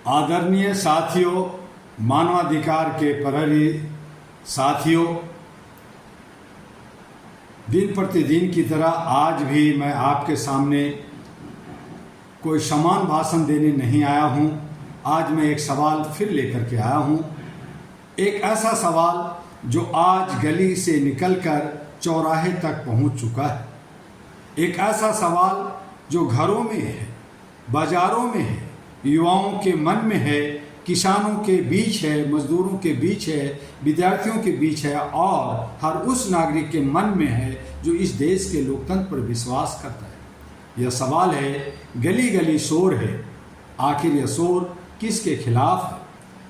आदरणीय साथियों, मानवाधिकार के प्रहरी साथियों, दिन प्रतिदिन की तरह आज भी मैं आपके सामने कोई समान भाषण देने नहीं आया हूं। आज मैं एक सवाल फिर लेकर के आया हूं, एक ऐसा सवाल जो आज गली से निकलकर चौराहे तक पहुंच चुका है, एक ऐसा सवाल जो घरों में है, बाजारों में है, युवाओं के मन में है, किसानों के बीच है, मजदूरों के बीच है, विद्यार्थियों के बीच है और हर उस नागरिक के मन में है जो इस देश के लोकतंत्र पर विश्वास करता है। यह सवाल है, गली गली शोर है, आखिर यह शोर किसके खिलाफ है?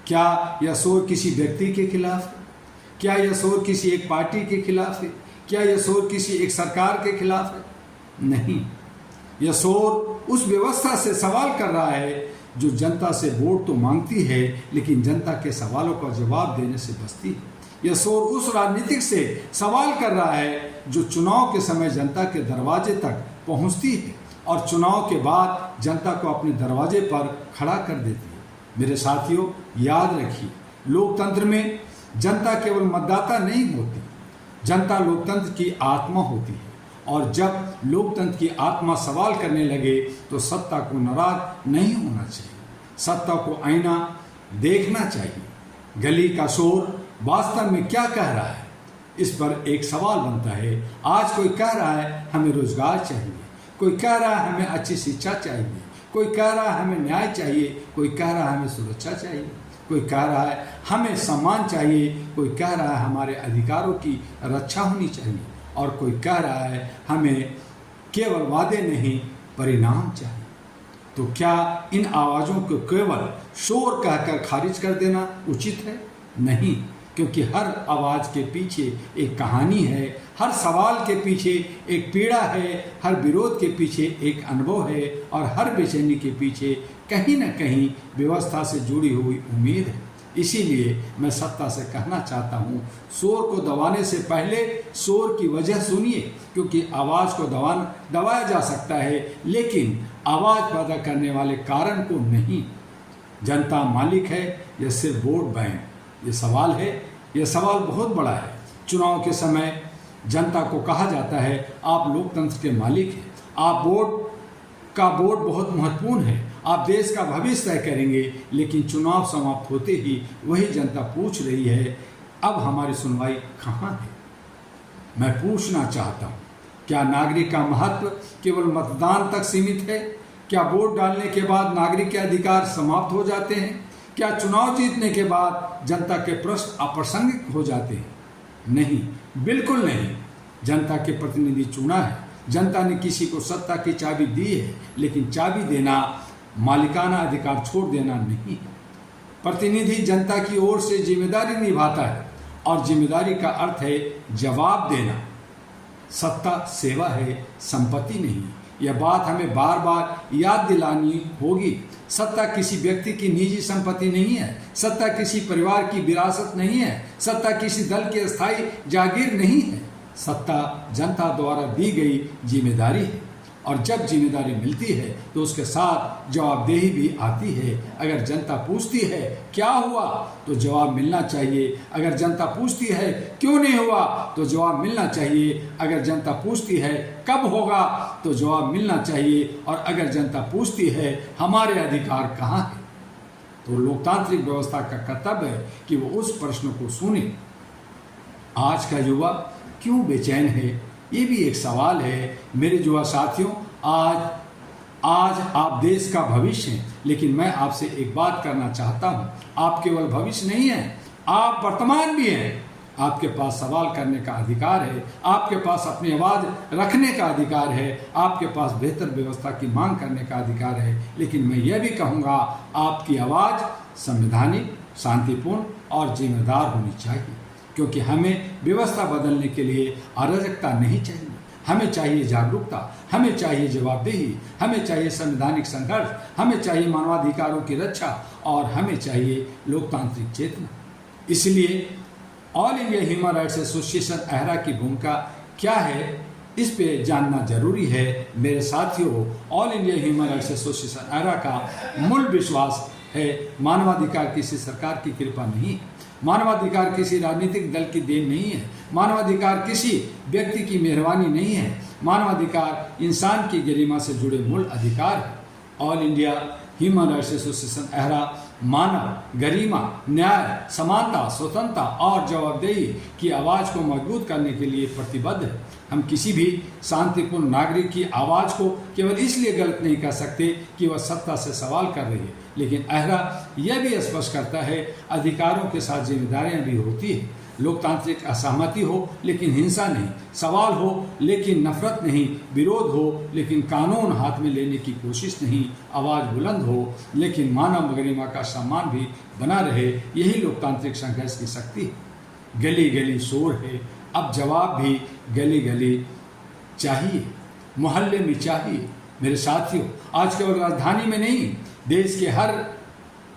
क्या यह शोर किसी व्यक्ति के खिलाफ है? क्या यह शोर किसी एक पार्टी के खिलाफ है? क्या यह शोर किसी एक सरकार के खिलाफ है? नहीं, यह शोर उस व्यवस्था से सवाल कर रहा है जो जनता से वोट तो मांगती है लेकिन जनता के सवालों का जवाब देने से बचती है। यह शोर उस राजनीतिक से सवाल कर रहा है जो चुनाव के समय जनता के दरवाजे तक पहुंचती है और चुनाव के बाद जनता को अपने दरवाजे पर खड़ा कर देती है। मेरे साथियों, याद रखिए, लोकतंत्र में जनता केवल मतदाता नहीं होती, जनता लोकतंत्र की आत्मा होती है और जब लोकतंत्र की आत्मा सवाल करने लगे तो सत्ता को नाराज नहीं होना चाहिए, सत्ता को आईना देखना चाहिए। गली का शोर वास्तव में क्या कह रहा है, इस पर एक सवाल बनता है। आज कोई कह रहा है हमें रोजगार चाहिए, कोई कह रहा है हमें अच्छी शिक्षा चाहिए, कोई कह रहा है हमें न्याय चाहिए, कोई कह रहा है हमें सुरक्षा चाहिए, कोई कह रहा है हमें सम्मान चाहिए, कोई कह रहा है हमारे अधिकारों की रक्षा होनी चाहिए और कोई कह रहा है हमें केवल वादे नहीं परिणाम चाहिए। तो क्या इन आवाज़ों को केवल शोर कहकर खारिज कर देना उचित है? नहीं, क्योंकि हर आवाज़ के पीछे एक कहानी है, हर सवाल के पीछे एक पीड़ा है, हर विरोध के पीछे एक अनुभव है और हर बेचैनी के पीछे कहीं न कहीं व्यवस्था से जुड़ी हुई उम्मीद है। इसीलिए मैं सत्ता से कहना चाहता हूँ, शोर को दबाने से पहले शोर की वजह सुनिए, क्योंकि आवाज़ को दबाया जा सकता है लेकिन आवाज़ पैदा करने वाले कारण को नहीं। जनता मालिक है या सिर्फ वोट बैंक? ये सवाल है, यह सवाल बहुत बड़ा है। चुनाव के समय जनता को कहा जाता है आप लोकतंत्र के मालिक हैं, आप वोट बहुत महत्वपूर्ण है, आप देश का भविष्य तय करेंगे, लेकिन चुनाव समाप्त होते ही वही जनता पूछ रही है अब हमारी सुनवाई कहाँ है? मैं पूछना चाहता हूँ, क्या नागरिक का महत्व केवल मतदान तक सीमित है? क्या वोट डालने के बाद नागरिक के अधिकार समाप्त हो जाते हैं? क्या चुनाव जीतने के बाद जनता के प्रश्न अप्रासंगिक हो जाते हैं? नहीं, बिल्कुल नहीं। जनता के प्रतिनिधि चुना है, जनता ने किसी को सत्ता की चाबी दी है, लेकिन चाबी देना मालिकाना अधिकार छोड़ देना नहीं है। प्रतिनिधि जनता की ओर से जिम्मेदारी निभाता है और जिम्मेदारी का अर्थ है जवाब देना। सत्ता सेवा है, संपत्ति नहीं। यह बात हमें बार बार याद दिलानी होगी। सत्ता किसी व्यक्ति की निजी संपत्ति नहीं है, सत्ता किसी परिवार की विरासत नहीं है, सत्ता किसी दल की अस्थायी जागीर नहीं है। सत्ता जनता द्वारा दी गई जिम्मेदारी है और जब जिम्मेदारी मिलती है तो उसके साथ जवाबदेही भी आती है। अगर जनता पूछती है क्या हुआ तो जवाब मिलना चाहिए, अगर जनता पूछती है क्यों नहीं हुआ तो जवाब मिलना चाहिए, अगर जनता पूछती है कब होगा तो जवाब मिलना चाहिए और अगर जनता पूछती है हमारे अधिकार कहाँ हैं तो लोकतांत्रिक व्यवस्था का कर्तव्य है कि वो उस प्रश्न को सुने। आज का युवा क्यों बेचैन है, ये भी एक सवाल है। मेरे युवा साथियों, आज आप देश का भविष्य हैं, लेकिन मैं आपसे एक बात करना चाहता हूँ, आप केवल भविष्य नहीं हैं, आप वर्तमान भी हैं। आपके पास सवाल करने का अधिकार है, आपके पास अपनी आवाज़ रखने का अधिकार है, आपके पास बेहतर व्यवस्था की मांग करने का अधिकार है। लेकिन मैं यह भी कहूँगा आपकी आवाज़ संवैधानिक, शांतिपूर्ण और जिम्मेदार होनी चाहिए, क्योंकि हमें व्यवस्था बदलने के लिए अराजकता नहीं चाहिए। हमें चाहिए जागरूकता, हमें चाहिए जवाबदेही, हमें चाहिए संवैधानिक संघर्ष, हमें चाहिए मानवाधिकारों की रक्षा और हमें चाहिए लोकतांत्रिक चेतना। इसलिए all India human rights association अहरा की भूमिका क्या है, इस पे जानना जरूरी है। मेरे साथियों, all India human rights association अहरा का मूल विश्वास है। मानवाधिकार किसी सरकार की कृपा नहीं है, मानवाधिकार किसी राजनीतिक दल की देन नहीं है, मानवाधिकार किसी व्यक्ति की मेहरबानी नहीं है। मानवाधिकार इंसान की गरिमा से जुड़े मूल अधिकार है। All India human rights association अहरा मानव, गरिमा, न्याय, समानता, स्वतंत्रता और जवाबदेही की आवाज़ को मजबूत करने के लिए प्रतिबद्ध है। हम किसी भी शांतिपूर्ण नागरिक की आवाज़ को केवल इसलिए गलत नहीं कर सकते कि वह सत्ता से सवाल कर रही है, लेकिन अहरा यह भी स्पष्ट करता है अधिकारों के साथ जिम्मेदारियां भी होती है। लोकतांत्रिक असहमति हो लेकिन हिंसा नहीं, सवाल हो लेकिन नफरत नहीं, विरोध हो लेकिन कानून हाथ में लेने की कोशिश नहीं, आवाज़ बुलंद हो लेकिन मानव गरिमा का सम्मान भी बना रहे, यही लोकतांत्रिक संघर्ष की शक्ति है। गली गली शोर है, अब जवाब भी गली गली चाहिए, मोहल्ले में चाहिए। मेरे साथियों, आज केवल राजधानी में नहीं, देश के हर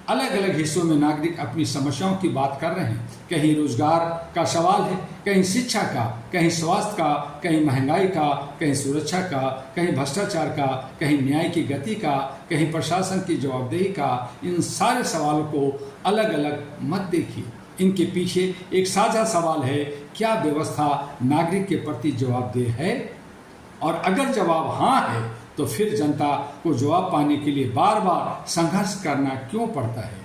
अलग अलग हिस्सों में नागरिक अपनी समस्याओं की बात कर रहे हैं। कहीं रोजगार का सवाल है, कहीं शिक्षा का, कहीं स्वास्थ्य का, कहीं महंगाई का, कहीं सुरक्षा का, कहीं भ्रष्टाचार का, कहीं न्याय की गति का, कहीं प्रशासन की जवाबदेही का। इन सारे सवालों को अलग अलग मत देखिए, इनके पीछे एक साझा सवाल है, क्या व्यवस्था नागरिक के प्रति जवाबदेह है? और अगर जवाब हाँ है तो फिर जनता को जवाब पाने के लिए बार बार संघर्ष करना क्यों पड़ता है?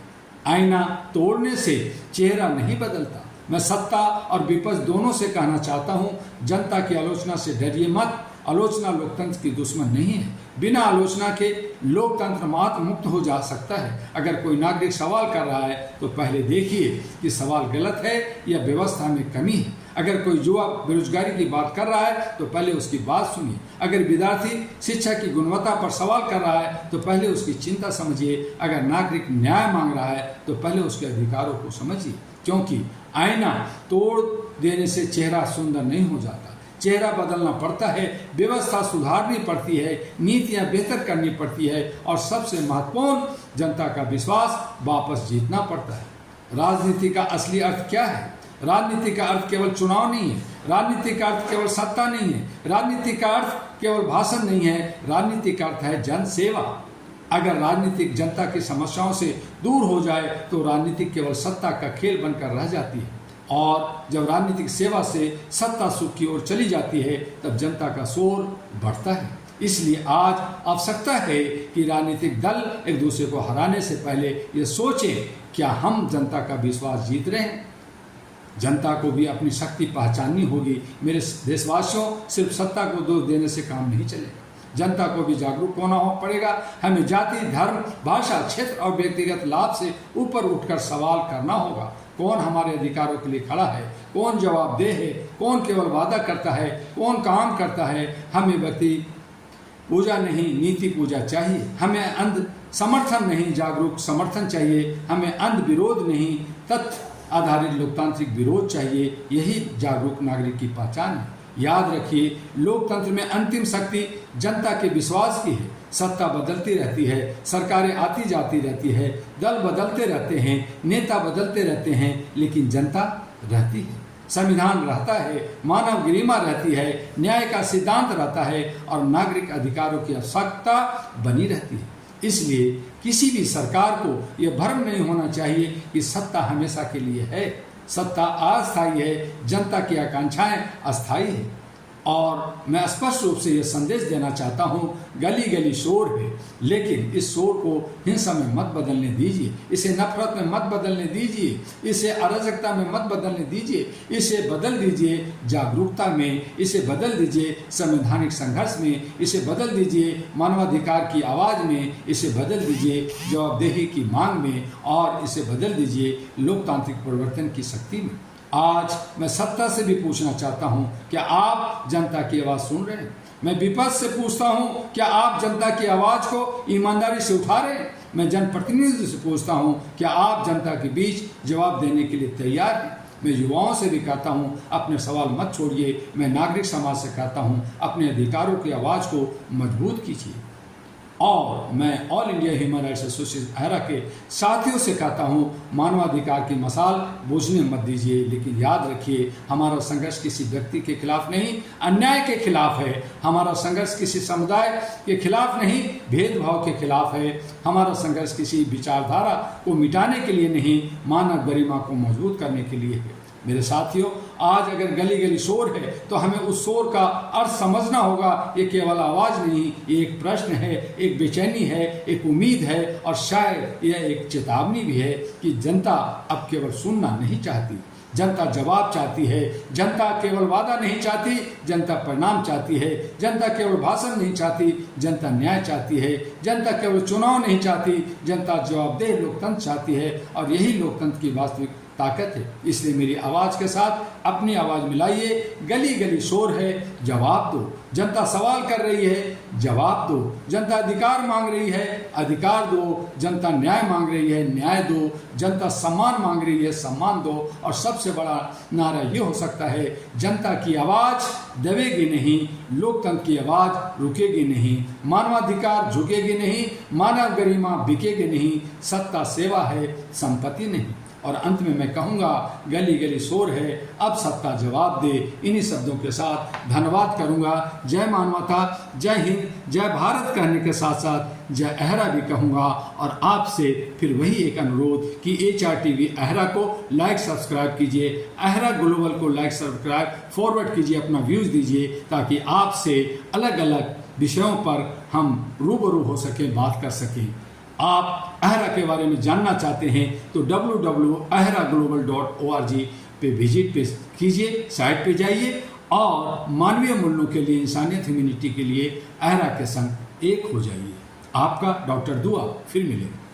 आईना तोड़ने से चेहरा नहीं बदलता। मैं सत्ता और विपक्ष दोनों से कहना चाहता हूं, जनता की आलोचना से डरिए मत। आलोचना लोकतंत्र की दुश्मन नहीं है। बिना आलोचना के लोकतंत्र मात्र मुक्त हो जा सकता है। अगर कोई नागरिक सवाल कर रहा है तो पहले देखिए कि सवाल गलत है या व्यवस्था में कमी है। अगर कोई युवा बेरोजगारी की बात कर रहा है तो पहले उसकी बात सुनिए। अगर विद्यार्थी शिक्षा की गुणवत्ता पर सवाल कर रहा है तो पहले उसकी चिंता समझिए। अगर नागरिक न्याय मांग रहा है तो पहले उसके अधिकारों को समझिए, क्योंकि आईना तोड़ देने से चेहरा सुंदर नहीं हो जाता। चेहरा बदलना पड़ता है, व्यवस्था सुधारनी पड़ती है, नीतियां बेहतर करनी पड़ती है और सबसे महत्वपूर्ण जनता का विश्वास वापस जीतना पड़ता है। राजनीति का असली अर्थ क्या है? राजनीति का अर्थ केवल चुनाव नहीं है, राजनीति का अर्थ केवल सत्ता नहीं है, राजनीति का अर्थ केवल भाषण नहीं है, राजनीति का अर्थ है जन सेवा। अगर राजनीतिक जनता की समस्याओं से दूर हो जाए तो राजनीति केवल सत्ता का खेल बनकर रह जाती है, और जब राजनीतिक सेवा से सत्ता सुख की ओर चली जाती है तब जनता का शोर बढ़ता है। इसलिए आज आवश्यकता है कि राजनीतिक दल एक दूसरे को हराने से पहले ये सोचें, क्या हम जनता का विश्वास जीत रहे हैं? जनता को भी अपनी शक्ति पहचाननी होगी। मेरे देशवासियों, सिर्फ सत्ता को दोष देने से काम नहीं चलेगा, जनता को भी जागरूक होना पड़ेगा। हमें जाति, धर्म, भाषा, क्षेत्र और व्यक्तिगत लाभ से ऊपर उठकर सवाल करना होगा। कौन हमारे अधिकारों के लिए खड़ा है? कौन जवाबदेह है? कौन केवल वादा करता है? कौन काम करता है? हमें व्यक्ति पूजा नहीं, नीति पूजा चाहिए। हमें अंध समर्थन नहीं, जागरूक समर्थन चाहिए। हमें अंध विरोध नहीं, तथ्य आधारित लोकतांत्रिक विरोध चाहिए। यही जागरूक नागरिक की पहचान है। याद रखिए, लोकतंत्र में अंतिम शक्ति जनता के विश्वास की है। सत्ता बदलती रहती है, सरकारें आती जाती रहती है, दल बदलते रहते हैं, नेता बदलते रहते हैं, लेकिन जनता रहती है। संविधान रहता है, मानव गरिमा रहती है, न्याय का सिद्धांत रहता है और नागरिक अधिकारों की आवश्यकता बनी रहती है। इसलिए किसी भी सरकार को यह भ्रम नहीं होना चाहिए कि सत्ता हमेशा के लिए है। सत्ता अस्थायी है, जनता की आकांक्षाएं अस्थायी है। और मैं स्पष्ट रूप से यह संदेश देना चाहता हूँ, गली गली शोर है, लेकिन इस शोर को हिंसा में मत बदलने दीजिए, इसे नफरत में मत बदलने दीजिए, इसे अराजकता में मत बदलने दीजिए। इसे बदल दीजिए जागरूकता में, इसे बदल दीजिए संवैधानिक संघर्ष में, इसे बदल दीजिए मानवाधिकार की आवाज़ में, इसे बदल दीजिए जवाबदेही की मांग में, और इसे बदल दीजिए लोकतांत्रिक परिवर्तन की शक्ति में। आज मैं सत्ता से भी पूछना चाहता हूं, क्या आप जनता की आवाज़ सुन रहे हैं? मैं विपक्ष से पूछता हूं, क्या आप जनता की आवाज़ को ईमानदारी से उठा रहे हैं? मैं जनप्रतिनिधि से पूछता हूं, क्या आप जनता के बीच जवाब देने के लिए तैयार हैं? मैं युवाओं से भी कहता हूं, अपने सवाल मत छोड़िए। मैं नागरिक समाज से कहता हूं, अपने अधिकारों की आवाज़ को मजबूत कीजिए। और मैं all India human rights association अहरा के साथियों से कहता हूँ, मानवाधिकार की मसाल बुझने मत दीजिए, लेकिन याद रखिए हमारा संघर्ष किसी व्यक्ति के खिलाफ नहीं, अन्याय के खिलाफ है। हमारा संघर्ष किसी समुदाय के खिलाफ नहीं, भेदभाव के खिलाफ है। हमारा संघर्ष किसी विचारधारा को मिटाने के लिए नहीं, मानव गरिमा को मजबूत करने के लिए है। मेरे साथियों, आज अगर गली गली शोर है तो हमें उस शोर का अर्थ समझना होगा। ये केवल आवाज़ नहीं, ये एक प्रश्न है, एक बेचैनी है, एक उम्मीद है और शायद यह एक चेतावनी भी है कि जनता अब केवल सुनना नहीं चाहती, जनता जवाब चाहती है। जनता केवल वादा नहीं चाहती, जनता परिणाम चाहती है। जनता केवल भाषण नहीं चाहती, जनता न्याय चाहती है। जनता केवल चुनाव नहीं चाहती, जनता जवाबदेह लोकतंत्र चाहती है। और यही लोकतंत्र की वास्तविक ताकत है। इसलिए मेरी आवाज़ के साथ अपनी आवाज़ मिलाइए। गली गली शोर है, जवाब दो। जनता सवाल कर रही है, जवाब दो। जनता अधिकार मांग रही है, अधिकार दो। जनता न्याय मांग रही है, न्याय दो। जनता सम्मान मांग रही है, सम्मान दो। और सबसे बड़ा नारा ये हो सकता है, जनता की आवाज़ दबेगी नहीं, लोकतंत्र की आवाज़ रुकेगी नहीं, मानवाधिकार झुकेगी नहीं, मानव गरिमा बिकेगी नहीं। सत्ता सेवा है, संपत्ति नहीं। और अंत में मैं कहूँगा, गली गली शोर है, अब सत्ता जवाब दे। इन्हीं शब्दों के साथ धन्यवाद करूँगा। जय मानवता, जय हिंद, जय भारत कहने के साथ साथ जय अहरा भी कहूँगा। और आपसे फिर वही एक अनुरोध कि HRTV अहरा को लाइक सब्सक्राइब कीजिए, अहरा ग्लोबल को लाइक सब्सक्राइब फॉरवर्ड कीजिए, अपना व्यूज़ दीजिए, ताकि आपसे अलग अलग विषयों पर हम रूबरू हो सकें, बात कर सकें। आप अहरा के बारे में जानना चाहते हैं तो www.ahraglobal.org पे विजिट पे कीजिए, साइट पे जाइए और मानवीय मूल्यों के लिए, इंसानियत ह्यूमैनिटी के लिए अहरा के संग एक हो जाइए। आपका डॉक्टर दुआ। फिर मिलेंगे।